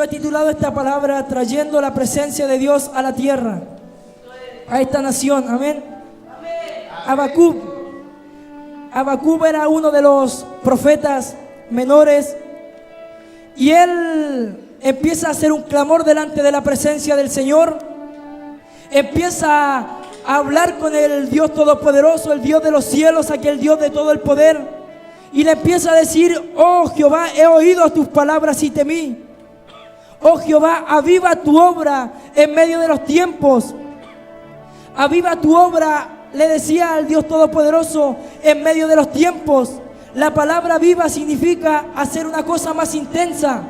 yo he titulado esta palabra trayendo la presencia de Dios a la tierra, a esta nación. Amén. Habacuc era uno de los profetas menores y él empieza a hacer un clamor delante de la presencia del Señor. Empieza a hablar con el Dios Todopoderoso, el Dios de los cielos, aquel Dios de todo el poder, y le empieza a decir: oh Jehová, he oído tus palabras y temí. Oh Jehová, aviva tu obra en medio de los tiempos. Aviva tu obra, le decía al Dios Todopoderoso, en medio de los tiempos. La palabra viva significa hacer una cosa más intensa.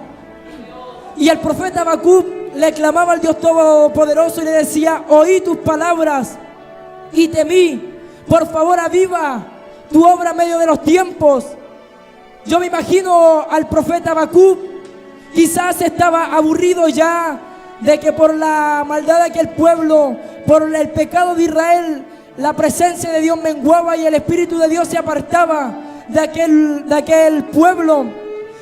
Y el profeta Habacuc le clamaba al Dios Todopoderoso y le decía: oí tus palabras y temí. Por favor, aviva tu obra en medio de los tiempos. Yo me imagino al profeta Habacuc, quizás estaba aburrido ya de que por la maldad de aquel pueblo, por el pecado de Israel, la presencia de Dios menguaba y el Espíritu de Dios se apartaba de aquel pueblo.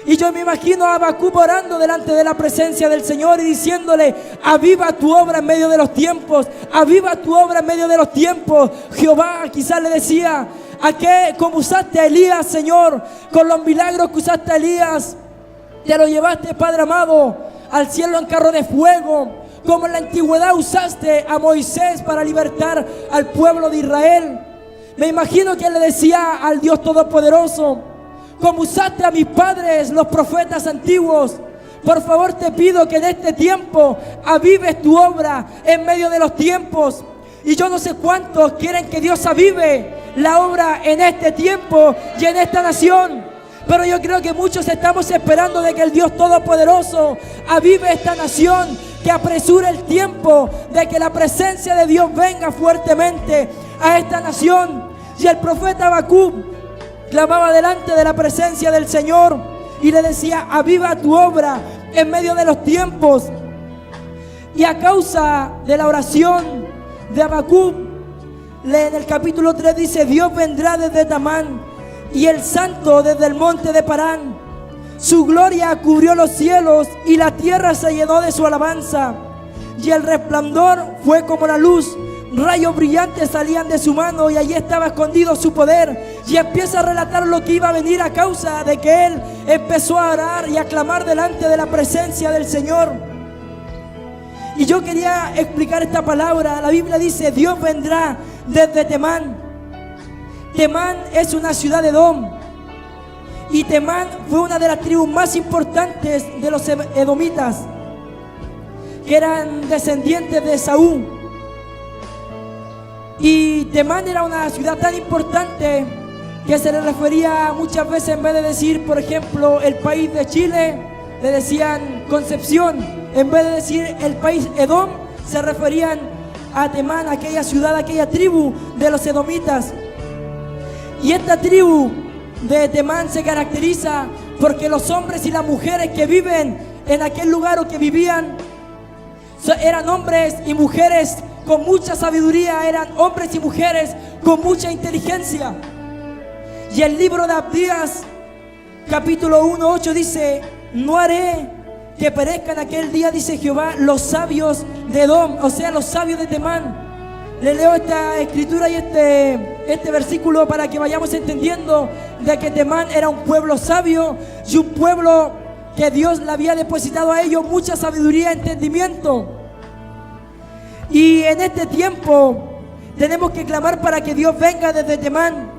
Y yo me imagino a Habacuc orando delante de la presencia del Señor y diciéndole: aviva tu obra en medio de los tiempos, aviva tu obra en medio de los tiempos. Jehová quizás le decía: ¿a qué? Como usaste a Elías, Señor, con los milagros que usaste a Elías, te lo llevaste, Padre amado, al cielo en carro de fuego, como en la antigüedad usaste a Moisés para libertar al pueblo de Israel. Me imagino que él le decía al Dios Todopoderoso: como usaste a mis padres, los profetas antiguos, por favor te pido que en este tiempo avives tu obra en medio de los tiempos. Y yo no sé cuántos quieren que Dios avive la obra en este tiempo y en esta nación, pero yo creo que muchos estamos esperando de que el Dios Todopoderoso avive esta nación, que apresure el tiempo de que la presencia de Dios venga fuertemente a esta nación. Y el profeta Habacuc clamaba delante de la presencia del Señor y le decía: aviva tu obra en medio de los tiempos. Y a causa de la oración de Habacuc, en el capítulo 3 dice: Dios vendrá desde Temán y el santo desde el monte de Parán. Su gloria cubrió los cielos y la tierra se llenó de su alabanza. Y el resplandor fue como la luz, rayos brillantes salían de su mano y allí estaba escondido su poder. Y empieza a relatar lo que iba a venir a causa de que él empezó a orar y a clamar delante de la presencia del Señor. Y yo quería explicar esta palabra. La Biblia dice: Dios vendrá desde Temán. Temán es una ciudad de Edom. Y Temán fue una de las tribus más importantes de los edomitas, que eran descendientes de Esaú. Y Temán era una ciudad tan importante que se le refería muchas veces, en vez de decir, por ejemplo, el país de Chile, le decían Concepción. En vez de decir el país Edom, se referían a Temán, aquella ciudad, aquella tribu de los edomitas. Y esta tribu de Temán se caracteriza porque los hombres y las mujeres que viven en aquel lugar o que vivían eran hombres y mujeres con mucha sabiduría, eran hombres y mujeres con mucha inteligencia. Y el libro de Abdías, capítulo 1:8 dice: no haré que perezcan aquel día, dice Jehová, los sabios de Edom, o sea, los sabios de Temán. Le leo esta escritura y este versículo para que vayamos entendiendo de que Temán era un pueblo sabio y un pueblo que Dios le había depositado a ellos mucha sabiduría y entendimiento. Y en este tiempo tenemos que clamar para que Dios venga desde Temán.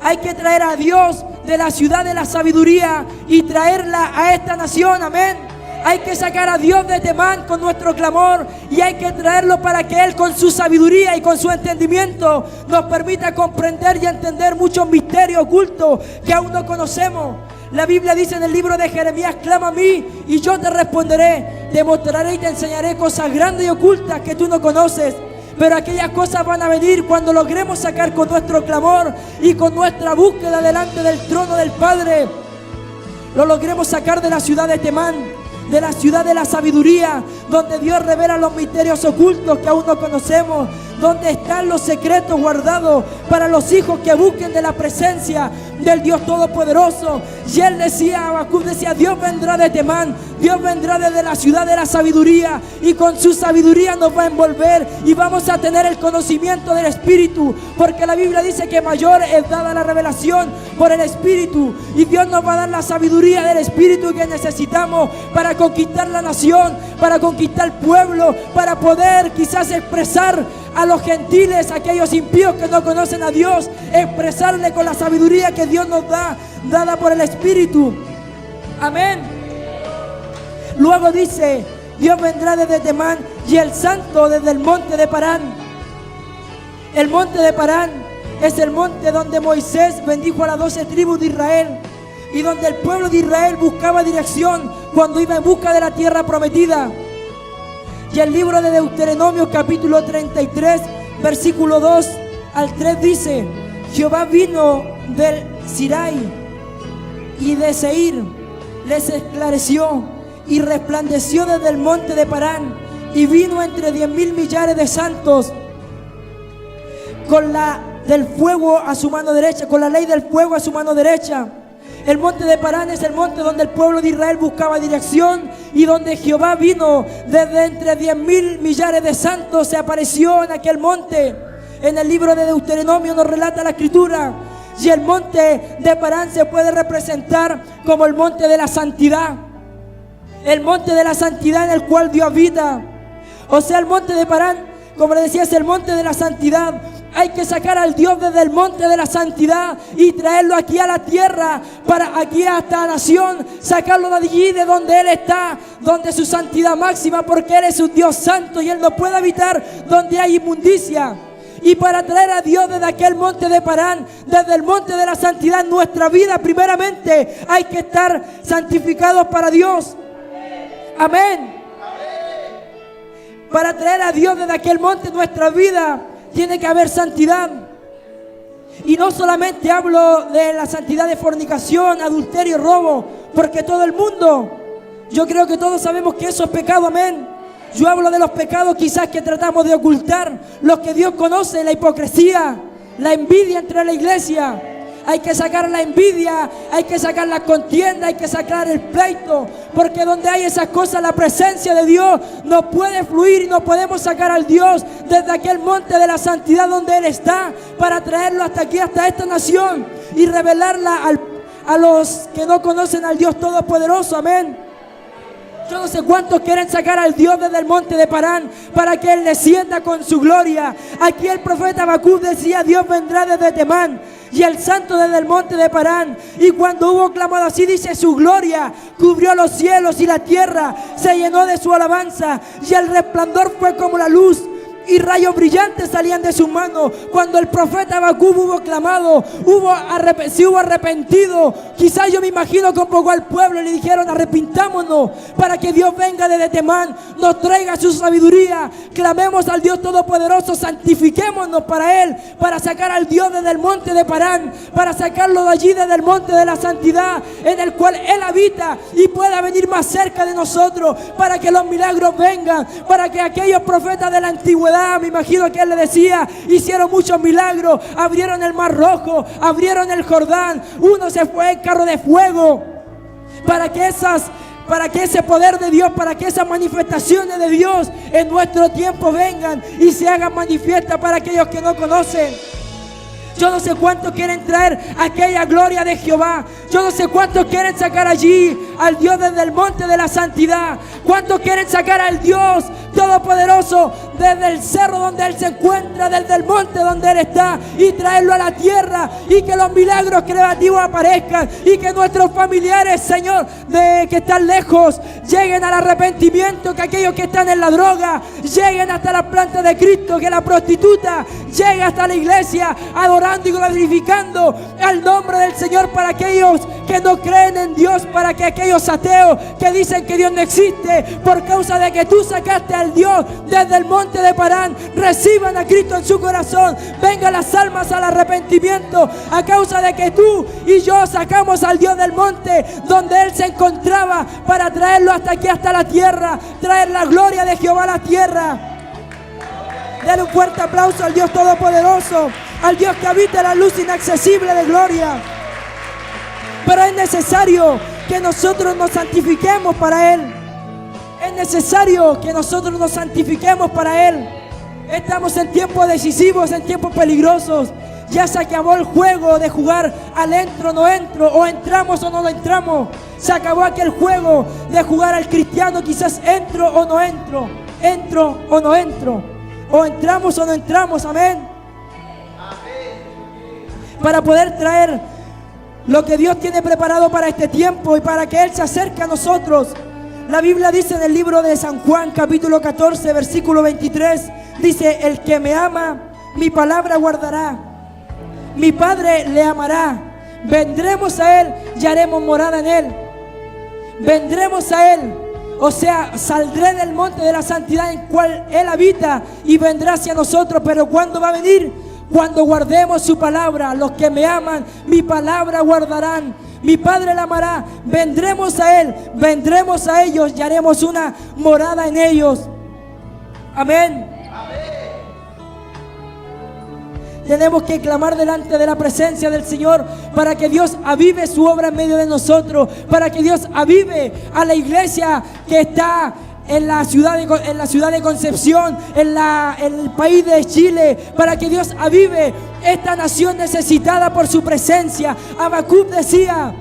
Hay que traer a Dios de la ciudad de la sabiduría y traerla a esta nación. Amén. Hay que sacar a Dios de Temán con nuestro clamor y hay que traerlo para que Él, con su sabiduría y con su entendimiento, nos permita comprender y entender muchos misterios ocultos que aún no conocemos. La Biblia dice en el libro de Jeremías: clama a mí y yo te responderé, te mostraré y te enseñaré cosas grandes y ocultas que tú no conoces. Pero aquellas cosas van a venir cuando logremos sacar con nuestro clamor y con nuestra búsqueda delante del trono del Padre. Lo logremos sacar de la ciudad de Temán, de la ciudad de la sabiduría, donde Dios revela los misterios ocultos que aún no conocemos, donde están los secretos guardados para los hijos que busquen de la presencia del Dios Todopoderoso. Y él decía, Habacuc decía, Dios vendrá de Temán, Dios vendrá desde la ciudad de la sabiduría, y con su sabiduría nos va a envolver y vamos a tener el conocimiento del Espíritu, porque la Biblia dice que mayor es dada la revelación por el Espíritu, y Dios nos va a dar la sabiduría del Espíritu que necesitamos para conquistar la nación, para conquistar el pueblo, para poder quizás expresar a los gentiles, a aquellos impíos que no conocen a Dios, expresarle con la sabiduría que Dios nos da, dada por el Espíritu. Amén. Luego dice, Dios vendrá desde Temán y el santo desde el monte de Parán. El monte de Parán es el monte donde Moisés bendijo a las 12 tribus de Israel y donde el pueblo de Israel buscaba dirección cuando iba en busca de la tierra prometida. Y el libro de Deuteronomio capítulo 33 versículo 2 al 3 dice, Jehová vino del Sirai y de Seir, les esclareció y resplandeció desde el monte de Parán, y vino entre 10,000 millares de santos con la del fuego a su mano derecha, con la ley del fuego a su mano derecha. El monte de Parán es el monte donde el pueblo de Israel buscaba dirección y donde Jehová vino desde entre 10,000 millares de santos, se apareció en aquel monte. En el libro de Deuteronomio nos relata la Escritura. Y el monte de Parán se puede representar como el monte de la santidad. El monte de la santidad en el cual Dios habita. O sea, el monte de Parán, como le decía, es el monte de la santidad. Hay que sacar al Dios desde el monte de la santidad y traerlo aquí a la tierra, para aquí a esta nación, sacarlo de allí, de donde Él está, donde su santidad máxima, porque Él es un Dios santo y Él no puede habitar donde hay inmundicia. Y para traer a Dios desde aquel monte de Parán, desde el monte de la santidad, en nuestra vida primeramente hay que estar santificados para Dios. Amén. Para traer a Dios desde aquel monte en nuestra vida tiene que haber santidad. Y no solamente hablo de la santidad de fornicación, adulterio, robo, porque todo el mundo, yo creo que todos sabemos que eso es pecado, amén. Yo hablo de los pecados quizás que tratamos de ocultar, los que Dios conoce, la hipocresía, la envidia entre la iglesia. Hay que sacar la envidia, hay que sacar la contienda, hay que sacar el pleito, porque donde hay esas cosas, la presencia de Dios no puede fluir y no podemos sacar al Dios desde aquel monte de la santidad donde Él está, para traerlo hasta aquí, hasta esta nación, y revelarla a los que no conocen al Dios Todopoderoso, amén. Yo no sé cuántos quieren sacar al Dios desde el monte de Parán para que Él descienda con su gloria. Aquí el profeta Habacuc decía, Dios vendrá desde Temán y el santo desde el monte de Parán. Y cuando hubo clamado así, dice, su gloria cubrió los cielos y la tierra se llenó de su alabanza, y el resplandor fue como la luz y rayos brillantes salían de sus manos. Cuando el profeta Habacuc hubo clamado, se hubo arrepentido, quizás yo me imagino que convocó al pueblo y le dijeron, arrepintámonos para que Dios venga desde Temán, nos traiga su sabiduría, clamemos al Dios Todopoderoso, santifiquémonos para Él, para sacar al Dios desde el monte de Parán, para sacarlo de allí desde el monte de la santidad en el cual Él habita y pueda venir más cerca de nosotros, para que los milagros vengan, para que aquellos profetas de la antigüedad, me imagino que Él le decía, hicieron muchos milagros, abrieron el Mar Rojo, abrieron el Jordán, uno se fue en carro de fuego, para que ese poder de Dios, para que esas manifestaciones de Dios en nuestro tiempo vengan y se hagan manifiestas para aquellos que no conocen. Yo no sé cuántos quieren traer aquella gloria de Jehová. Yo no sé cuántos quieren sacar allí al Dios desde el monte de la santidad. Cuántos quieren sacar al Dios Todopoderoso desde el cerro donde Él se encuentra, desde el monte donde Él está, y traerlo a la tierra, y que los milagros creativos aparezcan, y que nuestros familiares, Señor, que están lejos, lleguen al arrepentimiento, que aquellos que están en la droga lleguen hasta la planta de Cristo, que la prostituta llegue hasta la iglesia adorando y glorificando al nombre del Señor, para aquellos que no creen en Dios, para que aquellos ateos que dicen que Dios no existe por causa de que tú sacaste al Dios desde el monte de Parán, reciban a Cristo en su corazón, vengan las almas al arrepentimiento a causa de que tú y yo sacamos al Dios del monte donde Él se encontraba, para traerlo hasta aquí, hasta la tierra, traer la gloria de Jehová a la tierra. Dale un fuerte aplauso al Dios Todopoderoso, al Dios que habita en la luz inaccesible de gloria. Pero es necesario que nosotros nos santifiquemos para Él. Es necesario que nosotros nos santifiquemos para Él. Estamos en tiempos decisivos, en tiempos peligrosos. Ya se acabó el juego de jugar al entro, no entro, o entramos o no entramos. Se acabó aquel juego de jugar al cristiano, quizás entro o no entro, entro o no entro, o entramos o no entramos, amén. Para poder traer lo que Dios tiene preparado para este tiempo y para que Él se acerque a nosotros. La Biblia dice en el libro de San Juan, capítulo 14, versículo 23, dice: el que me ama, mi palabra guardará. Mi Padre le amará. Vendremos a Él y haremos morada en Él. Vendremos a Él, o sea, saldré del monte de la santidad en cual Él habita y vendrá hacia nosotros. Pero ¿cuándo va a venir? Cuando guardemos su palabra. Los que me aman, mi palabra guardarán. Mi Padre la amará. Vendremos a Él, vendremos a ellos y haremos una morada en ellos. Amén. Tenemos que clamar delante de la presencia del Señor para que Dios avive su obra en medio de nosotros, para que Dios avive a la iglesia que está en la ciudad de Concepción, en el país de Chile, para que Dios avive esta nación necesitada por su presencia. Habacuc decía: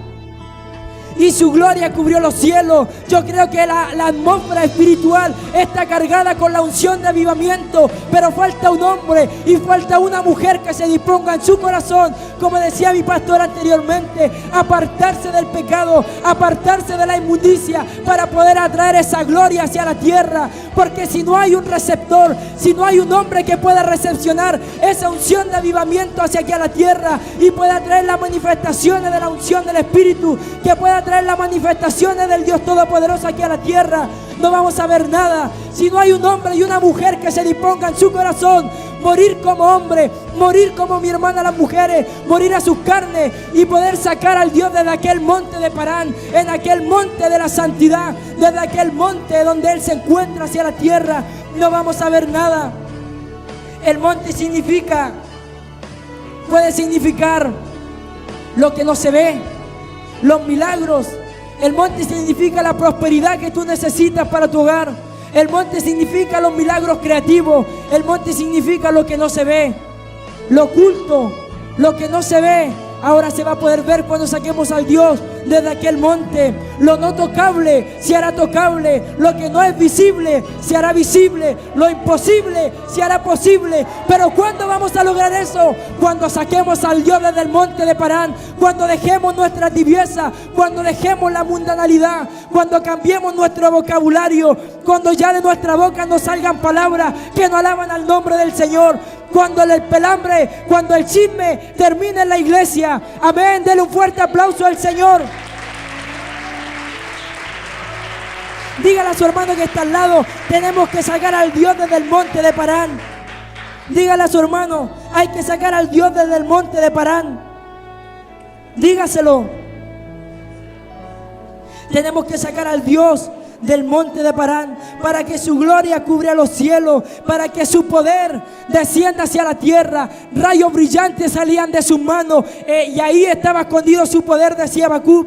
y su gloria cubrió los cielos. Yo creo que la atmósfera espiritual está cargada con la unción de avivamiento, pero falta un hombre y falta una mujer que se disponga en su corazón, como decía mi pastor anteriormente, apartarse del pecado, apartarse de la inmundicia, para poder atraer esa gloria hacia la tierra. Porque si no hay un receptor, si no hay un hombre que pueda recepcionar esa unción de avivamiento hacia aquí a la tierra y pueda traer las manifestaciones de la unción del Espíritu, que pueda traer las manifestaciones del Dios Todopoderoso aquí a la tierra, no vamos a ver nada. Si no hay un hombre y una mujer que se disponga en su corazón morir como hombre, morir como mi hermana las mujeres, morir a sus carnes y poder sacar al Dios desde aquel monte de Parán, en aquel monte de la santidad, desde aquel monte donde Él se encuentra hacia la tierra, no vamos a ver nada. El monte puede significar lo que no se ve, los milagros. El monte significa la prosperidad que tú necesitas para tu hogar. El monte significa los milagros creativos. El monte significa lo que no se ve, lo oculto, lo que no se ve. Ahora se va a poder ver cuando saquemos al Dios desde aquel monte. Lo no tocable se hará tocable. Lo que no es visible se hará visible. Lo imposible se hará posible. Pero ¿cuándo vamos a lograr eso? Cuando saquemos al Dios desde el monte de Parán. Cuando dejemos nuestra tibieza. Cuando dejemos la mundanalidad. Cuando cambiemos nuestro vocabulario. Cuando ya de nuestra boca no salgan palabras que no alaban al nombre del Señor. Cuando el pelambre, cuando el chisme termine en la iglesia. Amén. Denle un fuerte aplauso al Señor. Dígale a su hermano que está al lado: tenemos que sacar al Dios desde el monte de Parán. Dígale a su hermano: hay que sacar al Dios desde el monte de Parán. Dígaselo. Tenemos que sacar al Dios del monte de Parán, para que su gloria cubra los cielos, para que su poder descienda hacia la tierra. Rayos brillantes salían de sus manos, y ahí estaba escondido su poder, decía Habacuc.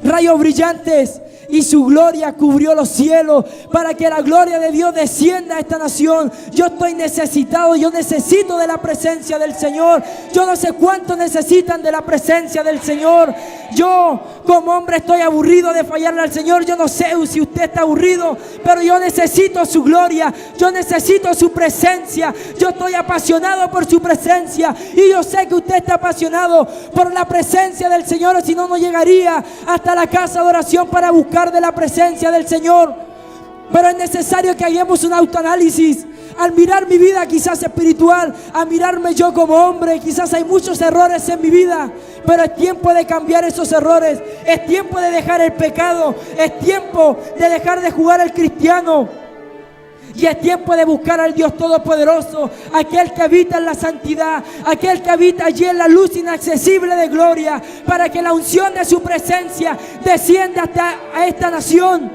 Rayos brillantes, y su gloria cubrió los cielos, para que la gloria de Dios descienda a esta nación. Yo estoy necesitado, yo necesito de la presencia del Señor. Yo no sé cuántos necesitan de la presencia del Señor. Yo como hombre estoy aburrido de fallarle al Señor. Yo no sé si usted está aburrido, pero yo necesito su gloria, yo necesito su presencia. Yo estoy apasionado por su presencia, y yo sé que usted está apasionado por la presencia del Señor, o si no, no llegaría hasta la casa de oración para buscar de la presencia del Señor. Pero es necesario que hagamos un autoanálisis. Al mirar mi vida quizás espiritual, a mirarme yo como hombre, quizás hay muchos errores en mi vida, pero es tiempo de cambiar esos errores. Es tiempo de dejar el pecado. Es tiempo de dejar de jugar al cristiano. Y es tiempo de buscar al Dios Todopoderoso, aquel que habita en la santidad, aquel que habita allí en la luz inaccesible de gloria, para que la unción de su presencia descienda hasta a esta nación.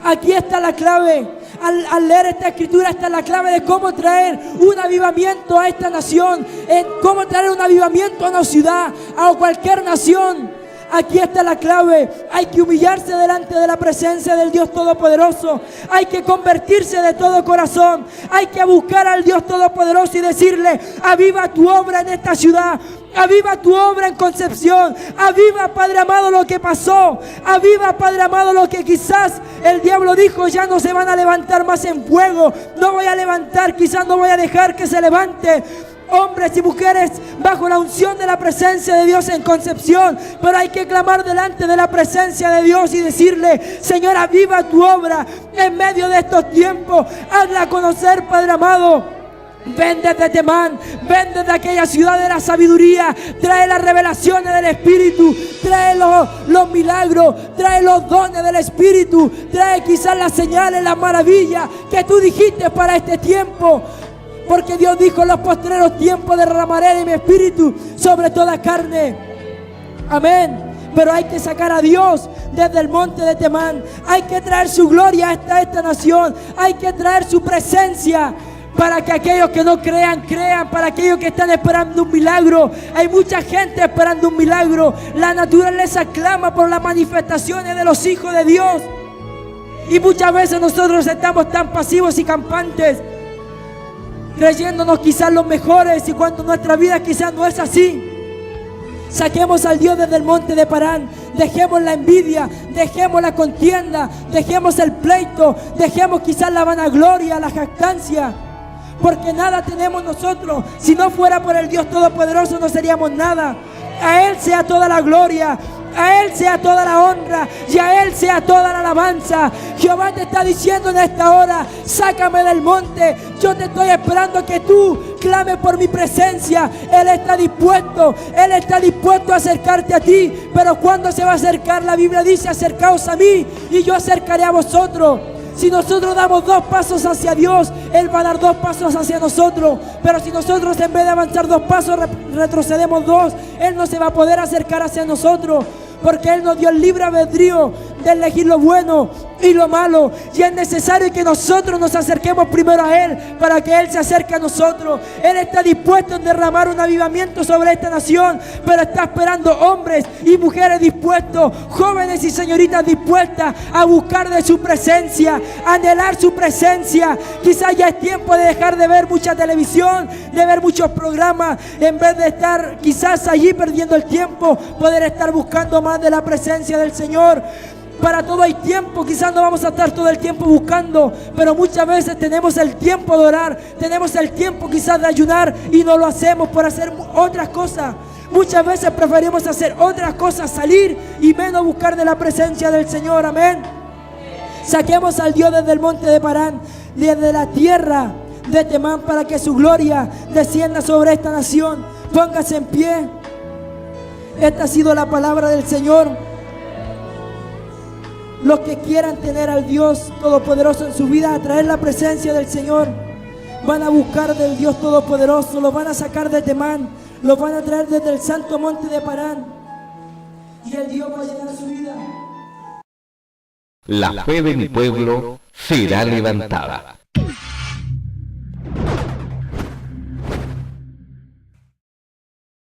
Aquí está la clave. al leer esta escritura, esta es la clave de cómo traer un avivamiento a esta nación, en cómo traer un avivamiento a una ciudad, a cualquier nación. Aquí está la clave. Hay que humillarse delante de la presencia del Dios Todopoderoso. Hay que convertirse de todo corazón. Hay que buscar al Dios Todopoderoso y decirle: aviva tu obra en esta ciudad. Aviva tu obra en Concepción. Aviva, Padre amado, lo que pasó. Aviva, Padre amado, lo que quizás el diablo dijo: ya no se van a levantar más en fuego. No voy a levantar, quizás no voy a dejar que se levante hombres y mujeres bajo la unción de la presencia de Dios en Concepción. Pero hay que clamar delante de la presencia de Dios y decirle: Señor, aviva tu obra en medio de estos tiempos. Hazla conocer, Padre amado. Ven desde Temán, ven desde aquella ciudad de la sabiduría. Trae las revelaciones del Espíritu, trae los milagros, trae los dones del Espíritu, trae quizás las señales, las maravillas que tú dijiste para este tiempo. Porque Dios dijo: en los postreros tiempos derramaré de mi Espíritu sobre toda carne. Amén. Pero hay que sacar a Dios desde el monte de Temán. Hay que traer su gloria a esta nación. Hay que traer su presencia para que aquellos que no crean, crean. Para aquellos que están esperando un milagro. Hay mucha gente esperando un milagro. La naturaleza clama por las manifestaciones de los hijos de Dios. Y muchas veces nosotros estamos tan pasivos y campantes, creyéndonos quizás los mejores, y cuando nuestra vida quizás no es así. Saquemos al Dios desde el monte de Parán. Dejemos la envidia, dejemos la contienda, dejemos el pleito, dejemos quizás la vanagloria, la jactancia. Porque nada tenemos nosotros. Si no fuera por el Dios Todopoderoso, no seríamos nada. A Él sea toda la gloria, a Él sea toda la honra y a Él sea toda la alabanza. Jehová te está diciendo en esta hora: sácame del monte. Yo te estoy esperando que tú clames por mi presencia. Él está dispuesto a acercarte a ti. Pero ¿cuándo se va a acercar? La Biblia dice: acercaos a mí y yo acercaré a vosotros. Si nosotros damos 2 pasos hacia Dios, Él va a dar 2 pasos hacia nosotros. Pero si nosotros en vez de avanzar 2 pasos retrocedemos 2, Él no se va a poder acercar hacia nosotros. Porque Él nos dio el libre albedrío de elegir lo bueno y lo malo. Y es necesario que nosotros nos acerquemos primero a Él para que Él se acerque a nosotros. Él está dispuesto en derramar un avivamiento sobre esta nación, pero está esperando hombres y mujeres dispuestos, jóvenes y señoritas dispuestas a buscar de su presencia, a anhelar su presencia. Quizás ya es tiempo de dejar de ver mucha televisión, de ver muchos programas, en vez de estar quizás allí perdiendo el tiempo, poder estar buscando más de la presencia del Señor. Para todo hay tiempo. Quizás no vamos a estar todo el tiempo buscando, pero muchas veces tenemos el tiempo de orar, tenemos el tiempo quizás de ayunar y no lo hacemos por hacer otras cosas. Muchas veces preferimos hacer otras cosas, salir y menos buscar de la presencia del Señor. Amén. Saquemos al Dios desde el monte de Parán, desde la tierra de Temán, para que su gloria descienda sobre esta nación. Póngase en pie. Esta ha sido la palabra del Señor. Los que quieran tener al Dios Todopoderoso en su vida, atraer la presencia del Señor, van a buscar del Dios Todopoderoso, los van a sacar de Temán, los van a traer desde el santo monte de Parán, y el Dios va a llenar su vida. La fe de mi pueblo será levantada.